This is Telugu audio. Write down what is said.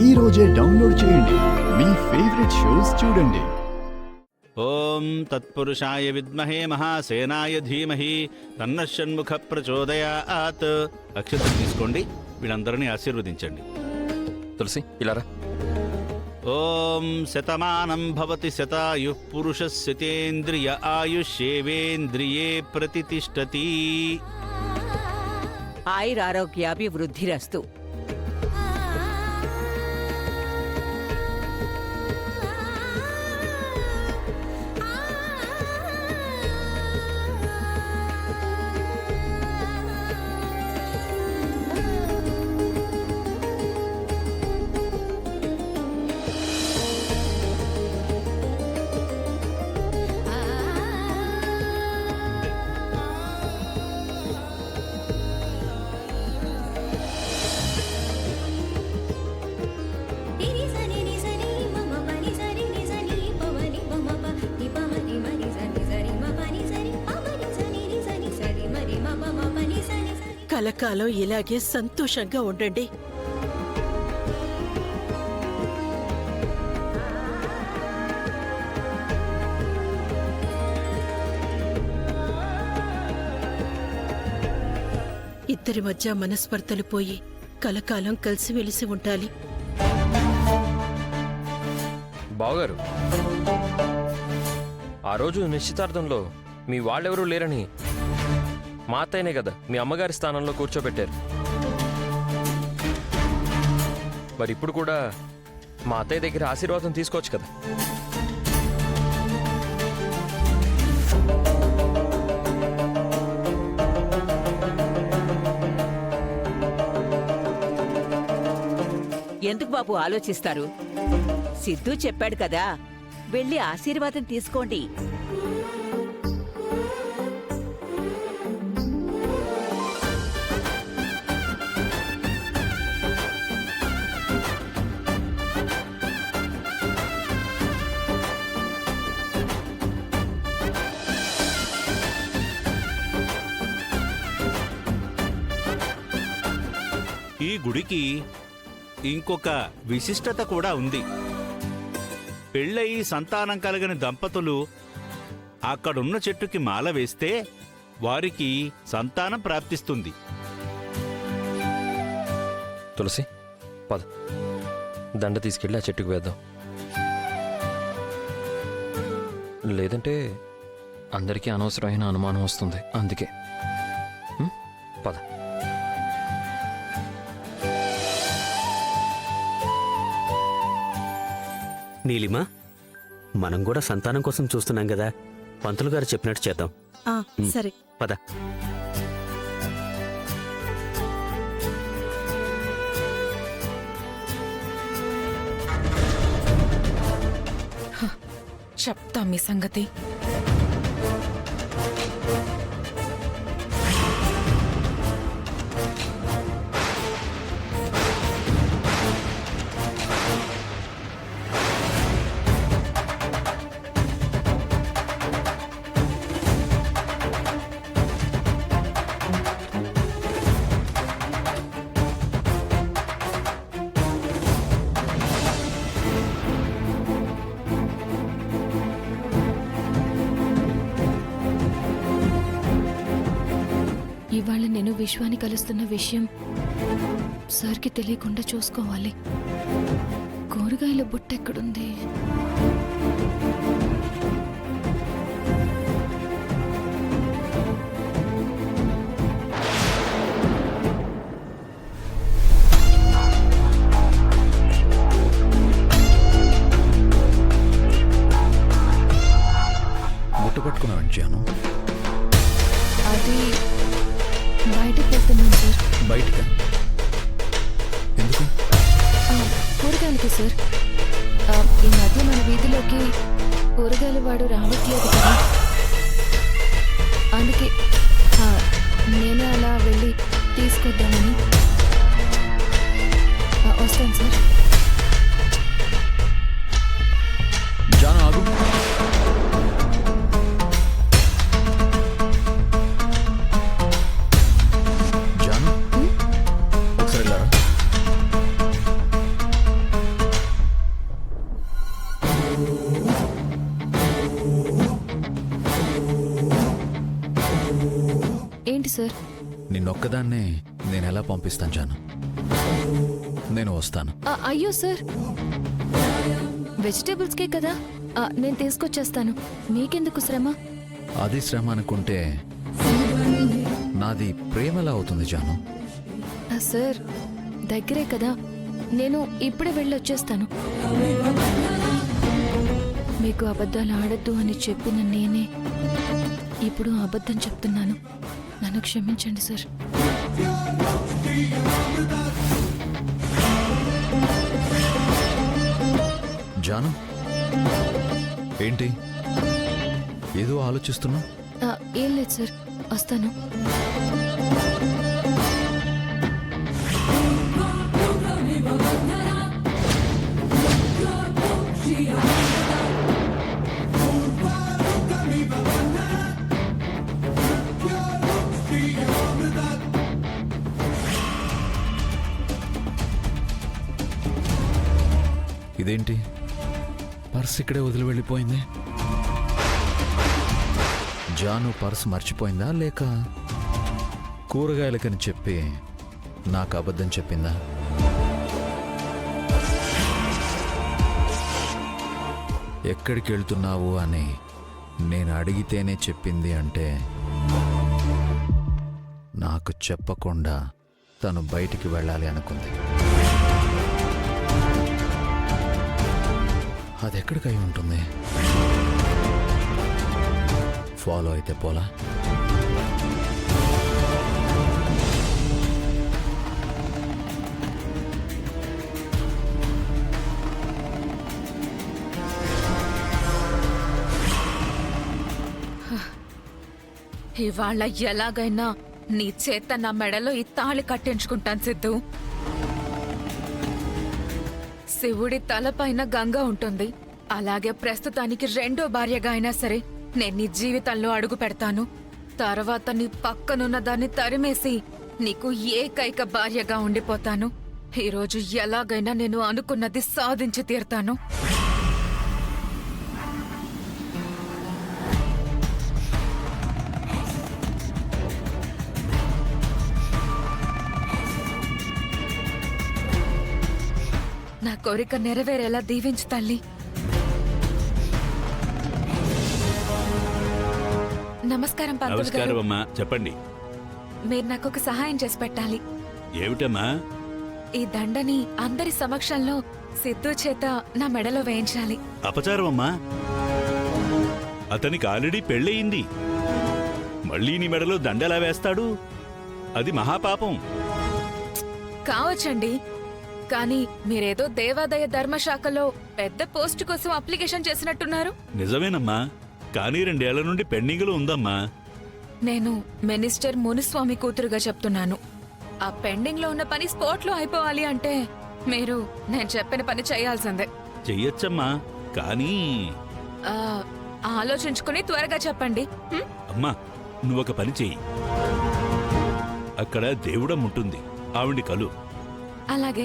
ఈ రోజే డౌన్లోడ్ చేయండి. మీ ఫేవరెట్ షోస్ చూడండి. ఓం తత్పురుషాయ విద్మహే మహాసేనాయ ధీమహి తన్నః షణ్ముఖ ప్రచోదయాత్. అక్షతలు తీసుకోండి, వీళ్ళందరినీ ఆశీర్వదించండి. తులసి ఇలారా. ఓం శతమానం భవతి శతాయుః పురుషः శతేంద్రియ ఆయుష్యేవేంద్రియే ప్రతితిష్టతి. ఆయురారోగ్యాభివృద్ధిరస్తు. కలకాలం ఇలాగే సంతోషంగా ఉండండి. ఇద్దరి మధ్య మనస్పర్ధలు పోయి కలకాలం కలిసిమెలిసి ఉండాలి. బావగారు, ఆ రోజు నిశ్చితార్థంలో మీ వాళ్ళెవరూ లేరని మా అత్తయ్యనే కదా మీ అమ్మగారి స్థానంలో కూర్చోబెట్టారు. మరి ఇప్పుడు కూడా మా అత్తయ్య దగ్గర ఆశీర్వాదం తీసుకోవచ్చు కదా. ఎందుకు బాబు ఆలోచిస్తారు? సిద్ధు చెప్పాడు కదా, వెళ్ళి ఆశీర్వాదం తీసుకోండి. ఈ గుడికి ఇంకొక విశిష్టత కూడా ఉంది. పెళ్ళయి సంతానం కలిగిన దంపతులు అక్కడున్న చెట్టుకి మాల వేస్తే వారికి సంతానం ప్రాప్తిస్తుంది. తులసి పద, దండ తీసుకెళ్ళి ఆ చెట్టుకు వేద్దాం. లేదంటే అందరికీ అనవసరమైన అనుమానం వస్తుంది. అందుకే పద. నీలిమా, మనం కూడా సంతానం కోసం చూస్తున్నాం కదా, పంతులు గారు చెప్పినట్టు చేద్దాం. సరే పద. చెప్తా మీ సంగతి. ఇవాళ నేను విశ్వాన్ని కలుస్తున్న విషయం సార్కి తెలియకుండా చూసుకోవాలి. కూరగాయల బుట్ట ఎక్కడుంది? బుట్ట పట్టుకున్నావు జాను? అది బయటకు వెళ్తున్నాను సార్. బయటకా? ఎందుకు? కూరగాయలకి సార్. ఈ మధ్య మన వీధిలోకి కూరగాయల వాడు రావట్లేదు కదా, అందుకే నేనే అలా వెళ్ళి తీసుకొద్దామని. వస్తాను సార్. జాను ఆగు. జాను ఒకసారి వెళ్ళారా? సార్. నిన్నొక్కదాన్నే నేను ఎలా పంపిస్తాను జాను? నేను వస్తాను. అయ్యో సార్, వెజిటేబుల్స్కే కదా. నేను తీసుకొచ్చేస్తాను, మీకెందుకు శ్రమ? అది శ్రమ అనుకుంటే నాది ప్రేమలా అవుతుంది జాను. సార్, దగ్గరే కదా, నేను ఇప్పుడే వెళ్ళొచ్చేస్తాను. మీకు అబద్ధాలు ఆడద్దు అని చెప్పిన నేనే ఇప్పుడు అబద్ధం చెప్తున్నాను. నన్ను క్షమించండి సార్. జాను, ఏంటి ఏదో ఆలోచిస్తున్నా? ఏం లేదు సార్, వస్తాను. ఇదేంటి పర్స్ ఇక్కడే వదిలి వెళ్ళిపోయింది? జాను పర్స్ మర్చిపోయిందా లేక కూరగాయలకని చెప్పి నాకు అబద్ధం చెప్పిందా? ఎక్కడికి వెళ్తున్నావు అని నేను అడిగితేనే చెప్పింది అంటే నాకు చెప్పకుండా తను బయటికి వెళ్ళాలి అనుకుంది. అది ఎక్కడికై ఉంటుంది? ఫాలో అయితే పోలా? ఇవాళ ఎలాగైనా నీ చేత నా మెడలో ఈ తాళి కట్టించుకుంటాను సిద్ధు. శివుడి తలపైన గంగ ఉంటుంది, అలాగే ప్రస్తుతానికి రెండో భార్యగా అయినా సరే నేను నీ జీవితంలో అడుగు పెడతాను. తర్వాత నీ పక్కనున్న దాన్ని తరిమేసి నీకు ఏకైక భార్యగా ఉండిపోతాను. ఈరోజు ఎలాగైనా నేను అనుకున్నది సాధించి తీరుతాను. నా కోరిక నెరవేరేలా దీవించు తల్లి. నమస్కారం పంతులు గారు. నమస్కారం అమ్మా, చెప్పండి. మీరు నాకు ఒక సహాయం చేసి పెట్టాలి. ఏమిటమ్మా? ఈ దండని అందరి సమక్షంలో సిద్ధు చేత నా మెడలో వేయించాలి. అపచారం అమ్మా, అతనికి ఆల్రెడీ పెళ్ళయింది. మళ్ళీ నీ మెడలో దండలా వేస్తాడు? అది మహాపాపం. కావచ్చండి, కానీ మీరేదో దేవాదాయ ధర్మశాఖలో పెద్ద పోస్టు కోసం అప్లికేషన్ చేసినట్టున్నారు. నిజమేనమ్మా, కానీ 2 ఏళ్ల నుండి పెండింగ్లో ఉందమ్మా. నేను మినిస్టర్ మునుస్వామి కూతురుగా చెప్తున్నాను. ఆ పెండింగ్ లో ఉన్న పని స్పాట్ లో అయిపోవాలి అంటే మీరు నేను చెప్పిన పని చేయాల్సిందే. చెయ్యొచ్చమ్మా, కానీ ఆ, ఆలోచించుకుని త్వరగా చెప్పండి. హ్మ్? అమ్మా, నువ్వొక పని చెయ్యి. అక్కడ దేవుడమ్ముంటుంది, ఆవిడ్ని కలు. అలాగే.